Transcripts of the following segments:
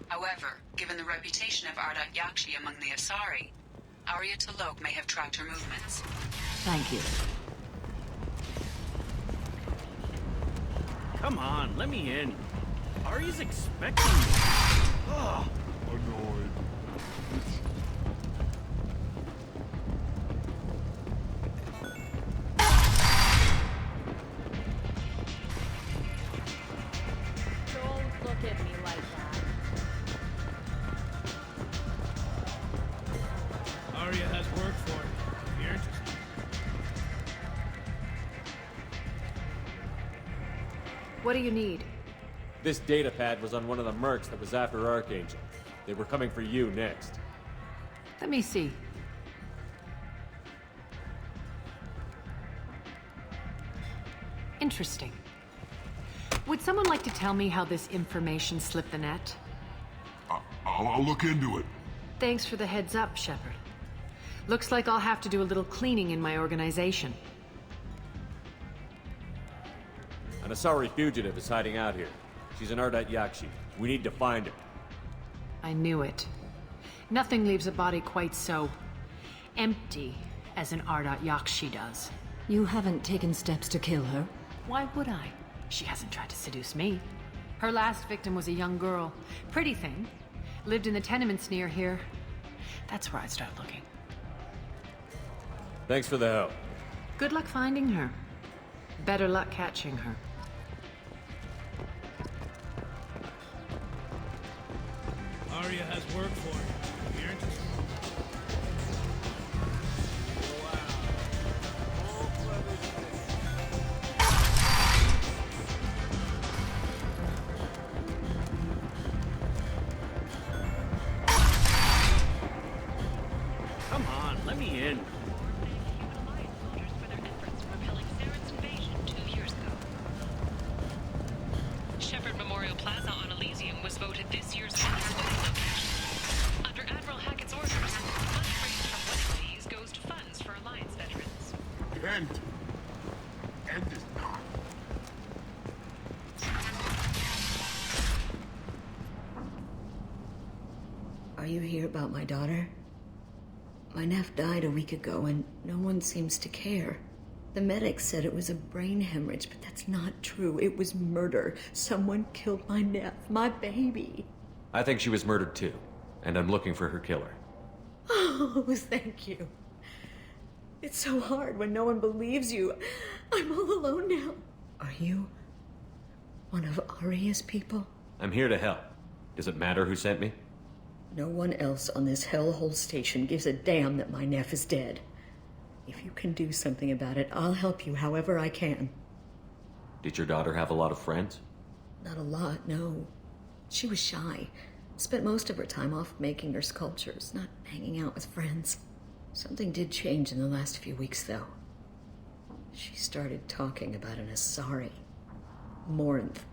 However, given the reputation of Ardat Yakshi among the Asari, Arya T'Loak may have tracked her movements. Thank you. Come on, let me in. Arya's expecting me. Ugh. Annoyed. Don't look at me like that. Arya has work for you, if you're interested. What do you need? This data pad was on one of the mercs that was after Archangel. They were coming for you next. Let me see. Interesting. Would someone like to tell me how this information slipped the net? I'll look into it. Thanks for the heads up, Shepard. Looks like I'll have to do a little cleaning in my organization. An Asari fugitive is hiding out here. She's an Ardat Yakshi. We need to find her. I knew it. Nothing leaves a body quite so empty as an Ardat Yakshi does. You haven't taken steps to kill her? Why would I? She hasn't tried to seduce me. Her last victim was a young girl. Pretty thing. Lived in the tenements near here. That's where I'd start looking. Thanks for the help. Good luck finding her. Better luck catching her. Arya has work for you, if you're interested. Come on, let me in. Shepard Memorial Plaza on Elysium was voted this year's best wedding location. Under Admiral Hackett's orders, money raised from wedding fees goes to funds for Alliance veterans. End is not. Are you here about my daughter? My nephew died a week ago and no one seems to care. The medics said it was a brain hemorrhage, but that's not true. It was murder. Someone killed my nephew, my baby. I think she was murdered too, and I'm looking for her killer. Oh, thank you. It's so hard when no one believes you. I'm all alone now. Are you one of Arya's people? I'm here to help. Does it matter who sent me? No one else on this hellhole station gives a damn that my nephew is dead. If you can do something about it, I'll help you however I can. Did your daughter have a lot of friends? Not a lot, no. She was shy. Spent most of her time off making her sculptures, not hanging out with friends. Something did change in the last few weeks, though. She started talking about an Asari. Morinth.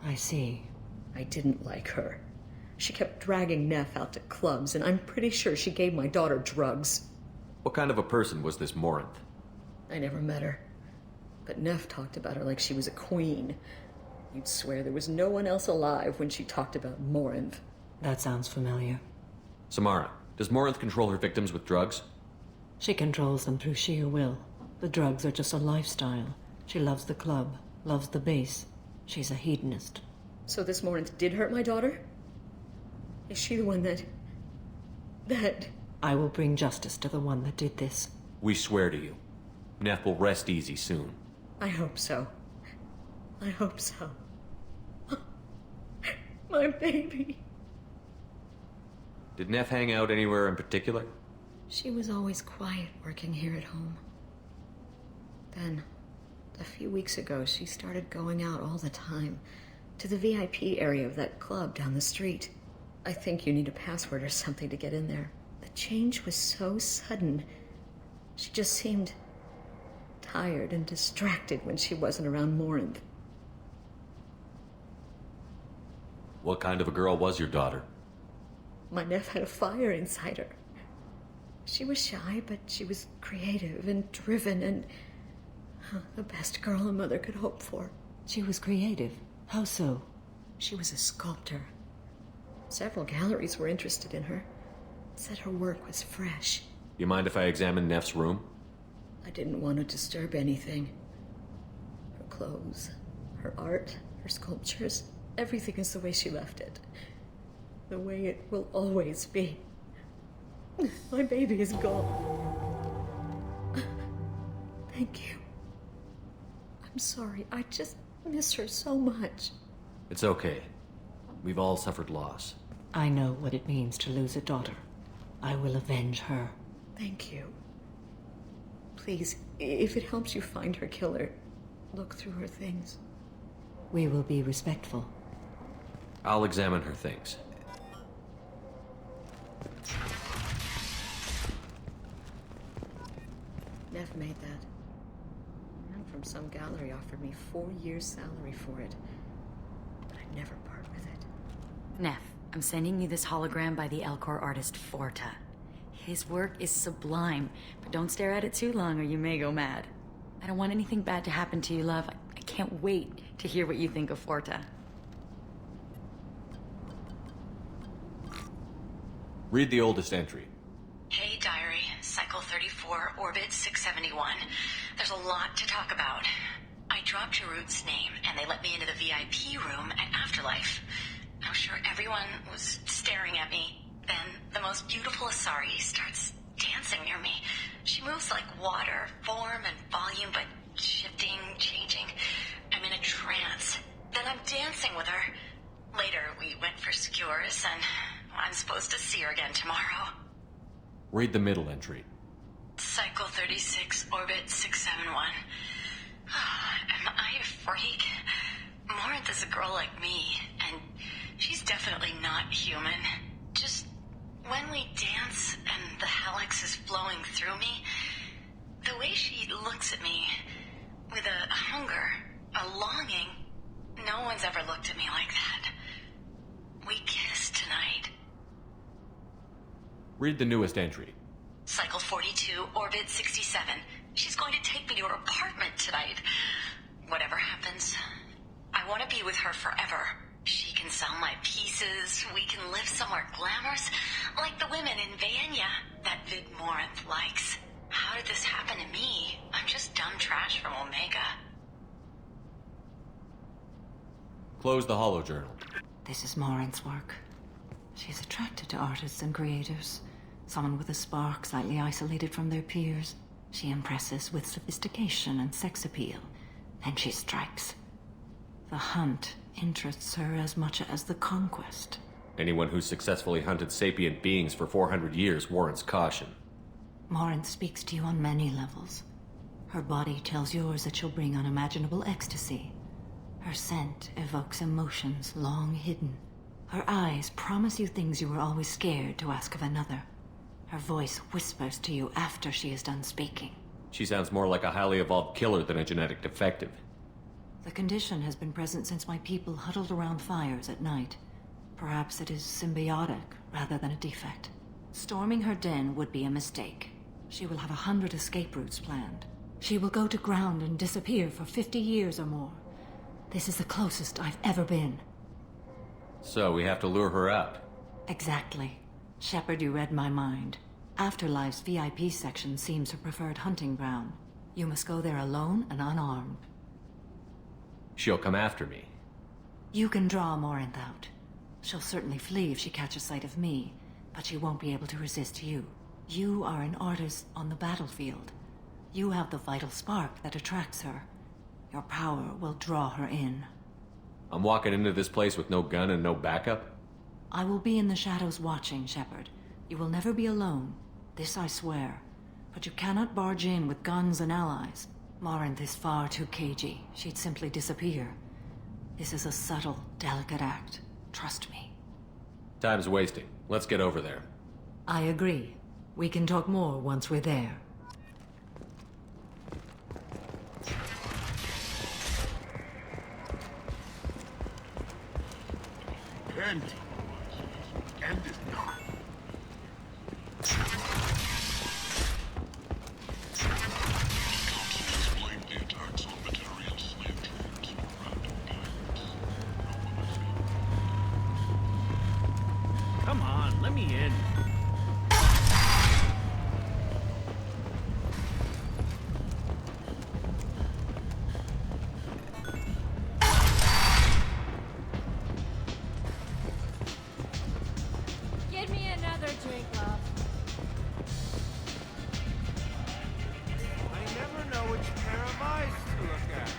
I see. I didn't like her. She kept dragging Neff out to clubs, and I'm pretty sure she gave my daughter drugs. What kind of a person was this Morinth? I never met her. But Neff talked about her like she was a queen. You'd swear there was no one else alive when she talked about Morinth. That sounds familiar. Samara, does Morinth control her victims with drugs? She controls them through sheer will. The drugs are just a lifestyle. She loves the club, loves the base. She's a hedonist. So this Morinth did hurt my daughter? Is she the one that... I will bring justice to the one that did this. We swear to you. Neff will rest easy soon. I hope so. I hope so. My baby. Did Neff hang out anywhere in particular? She was always quiet working here at home. Then, a few weeks ago, she started going out all the time to the VIP area of that club down the street. I think you need a password or something to get in there. The change was so sudden. She just seemed tired and distracted when she wasn't around Morinth. What kind of a girl was your daughter? My nephew had a fire inside her. She was shy, but she was creative and driven and the best girl a mother could hope for. She was creative. How so? She was a sculptor. Several galleries were interested in her. Said her work was fresh. You mind if I examine Neff's room? I didn't want to disturb anything. Her clothes, her art, her sculptures, everything is the way she left it. The way it will always be. My baby is gone. Thank you. I'm sorry. I just miss her so much. It's okay. We've all suffered loss. I know what it means to lose a daughter. I will avenge her. Thank you. Please, if it helps you find her killer, look through her things. We will be respectful. I'll examine her things. Neff made that. A man from some gallery offered me 4 years' salary for it. But I'd never part with it. Neff, I'm sending you this hologram by the Elcor artist Forta. His work is sublime, but don't stare at it too long or you may go mad. I don't want anything bad to happen to you, love. I can't wait to hear what you think of Forta. Read the oldest entry. Hey, diary. Cycle 34, orbit 671. There's a lot to talk about. I dropped Jarut's name, and they let me into the VIP room at Afterlife. I'm sure everyone was staring at me. Then the most beautiful Asari starts dancing near me. She moves like water, form and volume, but shifting, changing. I'm in a trance. Then I'm dancing with her. Later, we went for skewers, and I'm supposed to see her again tomorrow. Read the middle entry. Cycle 36, orbit 671. Am I a freak? Morinth is a girl like me, and she's definitely not human. Just when we dance and the helix is flowing through me, the way she looks at me with a hunger, a longing, no one's ever looked at me like that. We kissed tonight. Read the newest entry. Cycle 42, orbit 67. She's going to take me to her apartment tonight. Whatever happens, I want to be with her forever. She can sell my pieces. We can live somewhere glamorous, like the women in Vanya that Vid Morinth likes. How did this happen to me? I'm just dumb trash from Omega. Close the holojournal. This is Morinth's work. She's attracted to artists and creators. Someone with a spark, slightly isolated from their peers. She impresses with sophistication and sex appeal. Then she strikes. The hunt interests her as much as the conquest. Anyone who's successfully hunted sapient beings for 400 years warrants caution. Morinth speaks to you on many levels. Her body tells yours that she'll bring unimaginable ecstasy. Her scent evokes emotions long hidden. Her eyes promise you things you were always scared to ask of another. Her voice whispers to you after she is done speaking. She sounds more like a highly evolved killer than a genetic defective. The condition has been present since my people huddled around fires at night. Perhaps it is symbiotic rather than a defect. Storming her den would be a mistake. She will have 100 escape routes planned. She will go to ground and disappear for 50 years or more. This is the closest I've ever been. So we have to lure her out. Exactly. Shepard, you read my mind. Afterlife's VIP section seems her preferred hunting ground. You must go there alone and unarmed. She'll come after me. You can draw Morinth out. She'll certainly flee if she catches sight of me, but she won't be able to resist you. You are an artist on the battlefield. You have the vital spark that attracts her. Your power will draw her in. I'm walking into this place with no gun and no backup? I will be in the shadows watching, Shepard. You will never be alone. This I swear. But you cannot barge in with guns and allies. Morinth is far too cagey. She'd simply disappear. This is a subtle, delicate act. Trust me. Time's wasting. Let's get over there. I agree. We can talk more once we're there. End. End it now. Council explained the attacks on material slave trades were random guidance. No one has Come on, let me in. Give me another drink, love. I never know which pair of eyes to look at.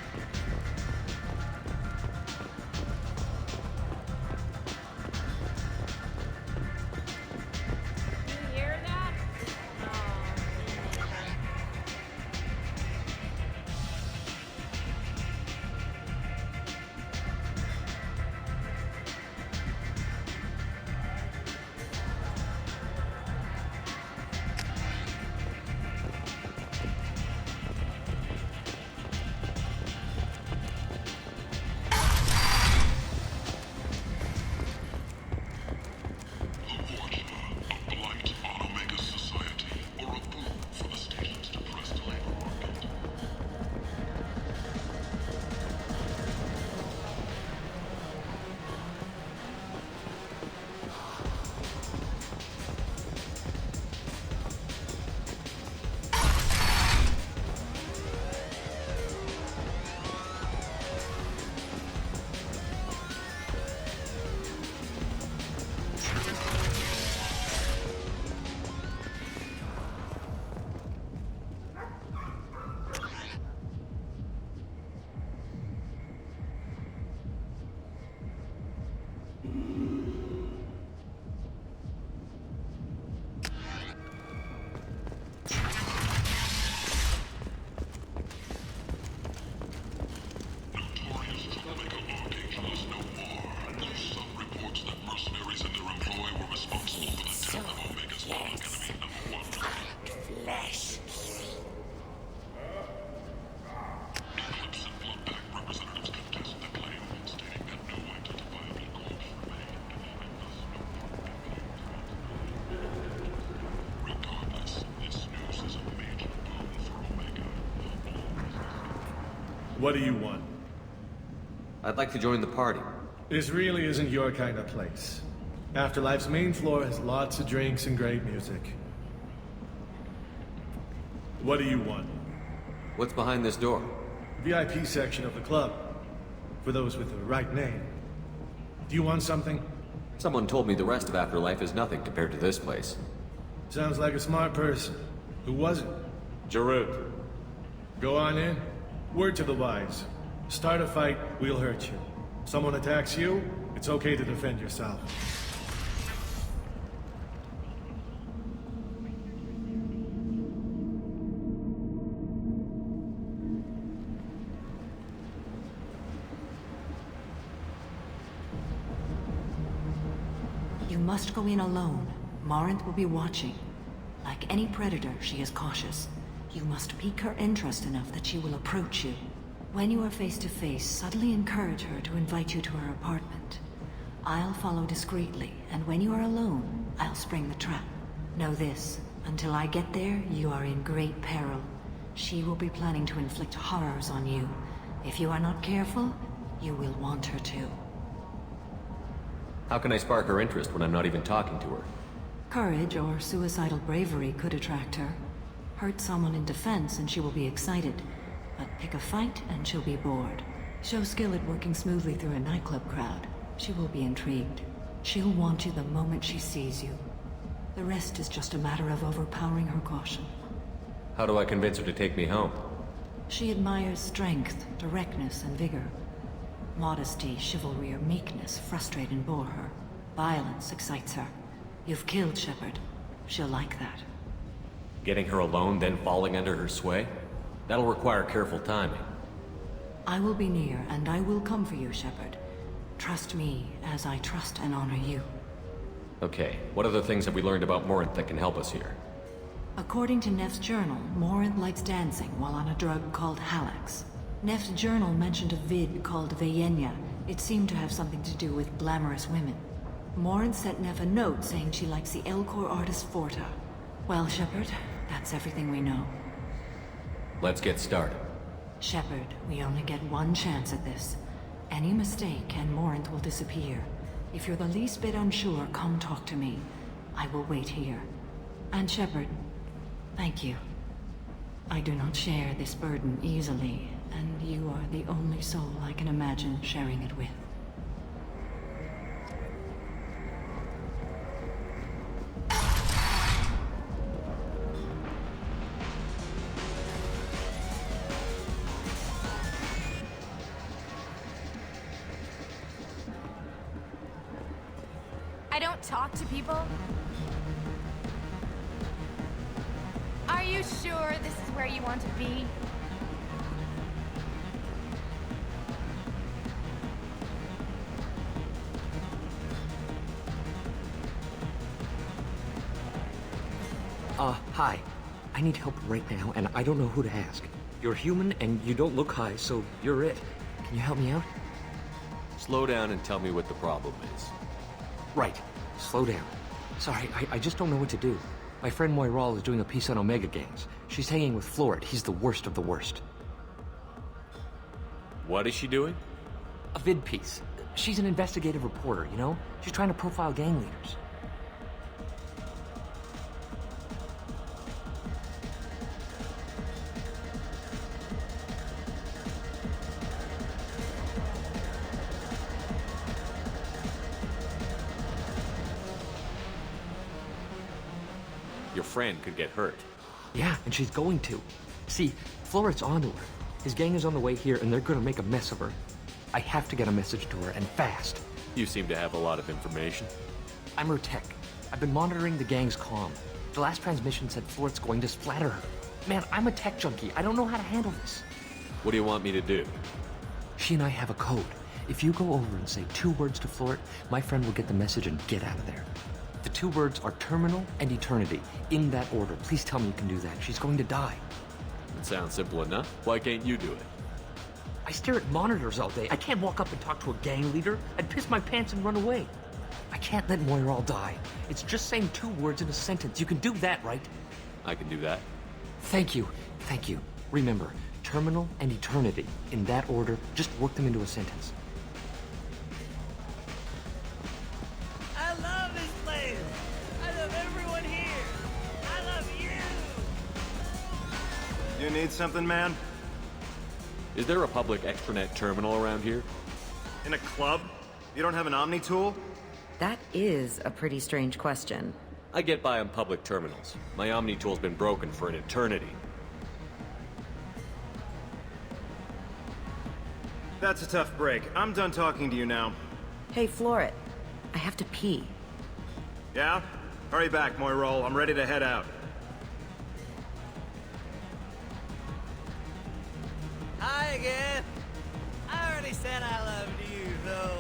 You hear that? Oh, A fortune, a blight on Omega's society, or a boon for the station's depressed labor market. Notorious troublemaker Archangel is no more. There's some reports that mercenaries and their employ were responsible for the death of Omega's public enemy number one. Eclipse and Bloodpack representatives contest the claim, stating that no identifiable corpse remained, and thus no part Regardless, this news is a major boon for Omega. What do you want? I'd like to join the party. This really isn't your kind of place. Afterlife's main floor has lots of drinks and great music. What do you want? What's behind this door? VIP section of the club. For those with the right name. Do you want something? Someone told me the rest of Afterlife is nothing compared to this place. Sounds like a smart person. Who was it? Jarut. Go on in. Word to the wise. Start a fight, we'll hurt you. Someone attacks you, it's okay to defend yourself. You must go in alone. Morinth will be watching. Like any predator, she is cautious. You must pique her interest enough that she will approach you. When you are face to face, subtly encourage her to invite you to her apartment. I'll follow discreetly, and when you are alone, I'll spring the trap. Know this, until I get there, you are in great peril. She will be planning to inflict horrors on you. If you are not careful, you will want her to. How can I spark her interest when I'm not even talking to her? Courage or suicidal bravery could attract her. Hurt someone in defense and she will be excited. But pick a fight and she'll be bored. Show skill at working smoothly through a nightclub crowd. She will be intrigued. She'll want you the moment she sees you. The rest is just a matter of overpowering her caution. How do I convince her to take me home? She admires strength, directness, and vigor. Modesty, chivalry, or meekness frustrate and bore her. Violence excites her. You've killed Shepard. She'll like that. Getting her alone, then falling under her sway? That'll require careful timing. I will be near, and I will come for you, Shepard. Trust me, as I trust and honor you. Okay, what other things have we learned about Morinth that can help us here? According to Neff's journal, Morinth likes dancing while on a drug called Halax. Neff's journal mentioned a vid called Vayenya. It seemed to have something to do with glamorous women. Morinth sent Neff a note saying she likes the Elcor artist Forta. Well, Shepard, that's everything we know. Let's get started. Shepard, we only get one chance at this. Any mistake and Morinth will disappear. If you're the least bit unsure, come talk to me. I will wait here. And Shepard, thank you. I do not share this burden easily, and you are the only soul I can imagine sharing it with. I don't talk to people. Are you sure this is where you want to be? Hi. I need help right now, and I don't know who to ask. You're human, and you don't look high, so you're it. Can you help me out? Slow down and tell me what the problem is. Right. Slow down. Sorry, I just don't know what to do. My friend Moiral is doing a piece on Omega gangs. She's hanging with Florid. He's the worst of the worst. What is she doing? A vid piece. She's an investigative reporter, you know? She's trying to profile gang leaders. Your friend could get hurt. Yeah, and she's going to. See, Florid's onto her. His gang is on the way here, and they're gonna make a mess of her. I have to get a message to her, and fast. You seem to have a lot of information. I'm her tech. I've been monitoring the gang's comm. The last transmission said Florid's going to splatter her. Man, I'm a tech junkie. I don't know how to handle this. What do you want me to do? She and I have a code. If you go over and say 2 words to Florid, my friend will get the message and get out of there. The 2 words are terminal and eternity, in that order. Please tell me you can do that. She's going to die. It sounds simple enough. Why can't you do it? I stare at monitors all day. I can't walk up and talk to a gang leader. I'd piss my pants and run away. I can't let Moiral die. It's just saying 2 words in a sentence. You can do that, right? I can do that. Thank you. Thank you. Remember, terminal and eternity. In that order, just work them into a sentence. I love this place. I love everyone here. I love you. You need something, man? Is there a public extranet terminal around here? In a club? You don't have an Omni tool? That is a pretty strange question. I get by on public terminals. My Omni tool's been broken for an eternity. That's a tough break. I'm done talking to you now. Hey, Florid. I have to pee. Yeah? Hurry back, Moiral. I'm ready to head out. Hi again. I already said I loved you, though.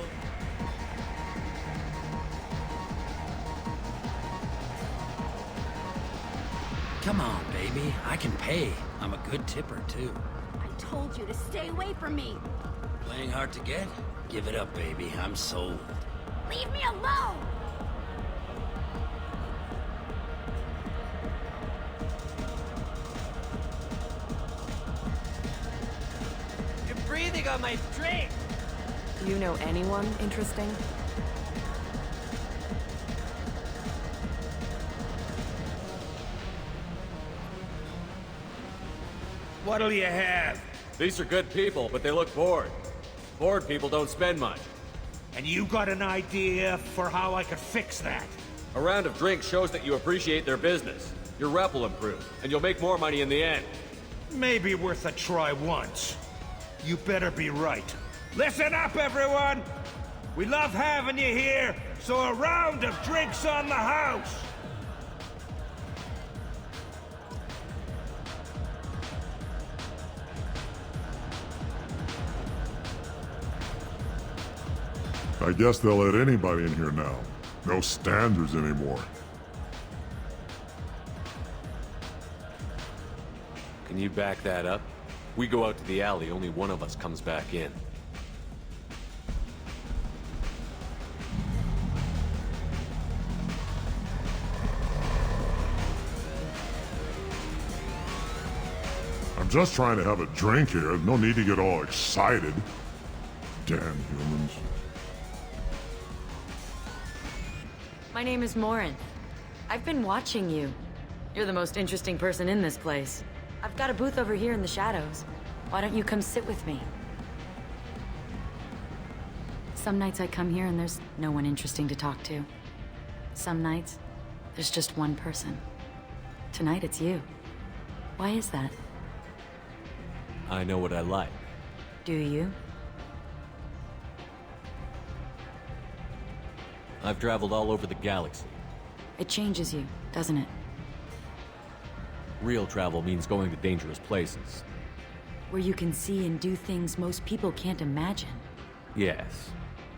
Come on, baby. I can pay. I'm a good tipper, too. I told you to stay away from me. Playing hard to get? Give it up, baby. I'm sold. Leave me alone! You're breathing on my drink! Do you know anyone interesting? What'll you have? These are good people, but they look bored. Bored people don't spend much. And you got an idea for how I could fix that? A round of drinks shows that you appreciate their business. Your rep will improve, and you'll make more money in the end. Maybe worth a try once. You better be right. Listen up, everyone! We love having you here, so a round of drinks on the house! I guess they'll let anybody in here now. No standards anymore. Can you back that up? We go out to the alley, only one of us comes back in. I'm just trying to have a drink here. No need to get all excited. Damn humans. My name is Morin. I've been watching you. You're the most interesting person in this place. I've got a booth over here in the shadows. Why don't you come sit with me? Some nights I come here and there's no one interesting to talk to. Some nights, there's just one person. Tonight it's you. Why is that? I know what I like. Do you? I've traveled all over the galaxy. It changes you, doesn't it? Real travel means going to dangerous places. Where you can see and do things most people can't imagine. Yes.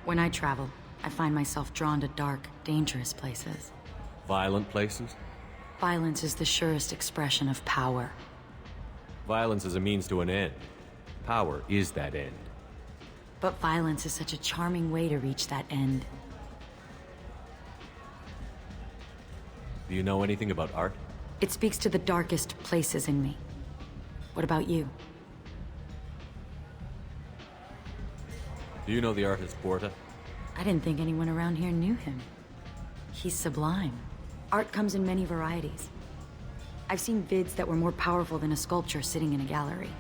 When I travel, I find myself drawn to dark, dangerous places. Violent places? Violence is the surest expression of power. Violence is a means to an end. Power is that end. But violence is such a charming way to reach that end. Do you know anything about art? It speaks to the darkest places in me. What about you? Do you know the artist Porta? I didn't think anyone around here knew him. He's sublime. Art comes in many varieties. I've seen vids that were more powerful than a sculpture sitting in a gallery.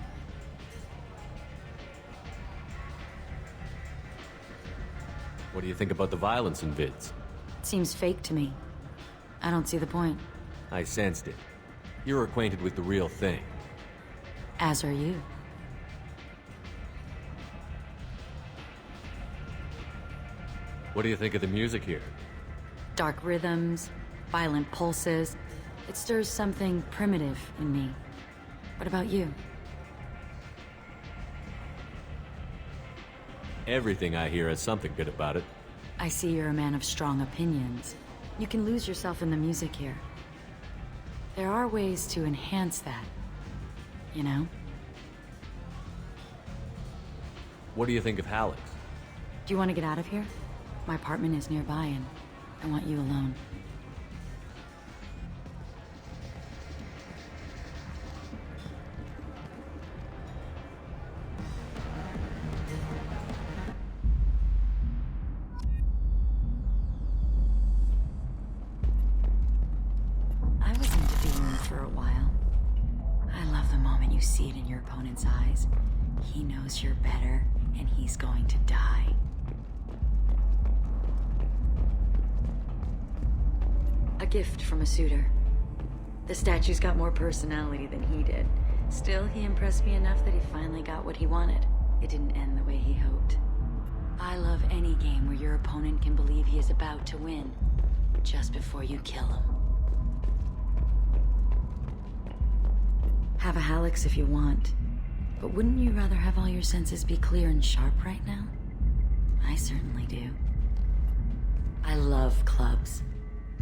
What do you think about the violence in vids? It seems fake to me. I don't see the point. I sensed it. You're acquainted with the real thing. As are you. What do you think of the music here? Dark rhythms, violent pulses. It stirs something primitive in me. What about you? Everything I hear has something good about it. I see you're a man of strong opinions. You can lose yourself in the music here. There are ways to enhance that, you know? What do you think of Halleck's? Do you want to get out of here? My apartment is nearby and I want you alone. I was into being you for a while. I love the moment you see it in your opponent's eyes. He knows you're better and he's going to die. A gift from a suitor. The statue's got more personality than he did. Still, he impressed me enough that he finally got what he wanted. It didn't end the way he hoped. I love any game where your opponent can believe he is about to win, just before you kill him. Have a Halleck's if you want, but wouldn't you rather have all your senses be clear and sharp right now? I certainly do. I love clubs.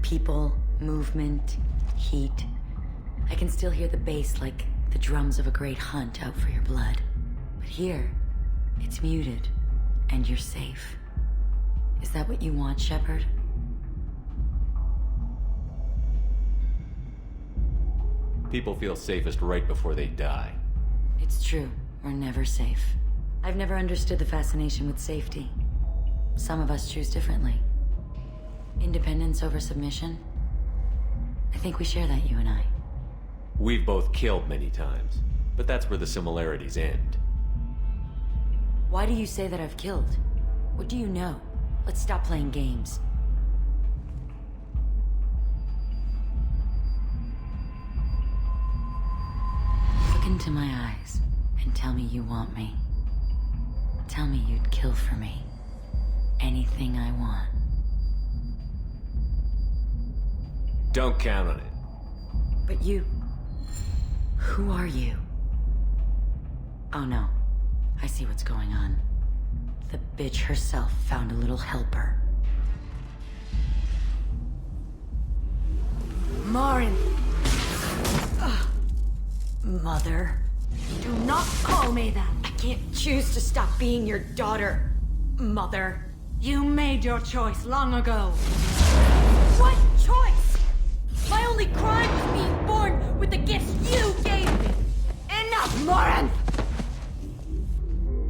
People, movement, heat. I can still hear the bass like the drums of a great hunt out for your blood. But here, it's muted, and you're safe. Is that what you want, Shepard? People feel safest right before they die. It's true. We're never safe. I've never understood the fascination with safety. Some of us choose differently. Independence over submission? I think we share that, you and I. We've both killed many times, but that's where the similarities end. Why do you say that I've killed? What do you know? Let's stop playing games. Look into my eyes and tell me you want me. Tell me you'd kill for me. Anything I want. Don't count on it. But you... Who are you? Oh no. I see what's going on. The bitch herself found a little helper. Morin! Mother. Do not call me that! I can't choose to stop being your daughter. Mother. You made your choice long ago. What choice? My only crime was being born with the gifts you gave me! Enough, Morin!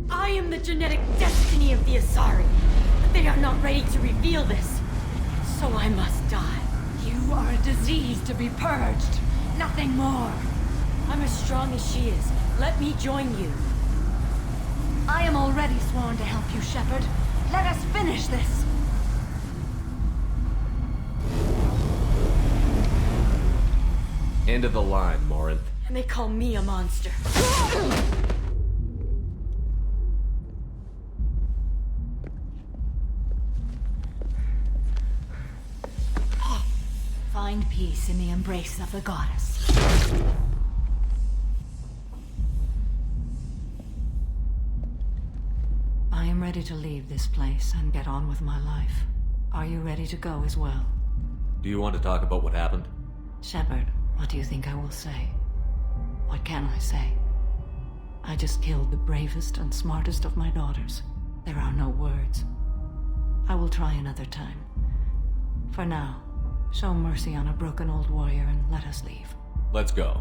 I am the genetic destiny of the Asari, but they are not ready to reveal this. So So I must die. You are a disease to be purged. Nothing more. I'm as strong as she is. Let me join you. I am already sworn to help you, Shepard. Let us finish this. End of the line, Morinth. And they call me a monster. Find peace in the embrace of the goddess. I am ready to leave this place and get on with my life. Are you ready to go as well? Do you want to talk about what happened? Shepard, what do you think I will say? What can I say? I just killed the bravest and smartest of my daughters. There are no words. I will try another time. For now, show mercy on a broken old warrior and let us leave. Let's go.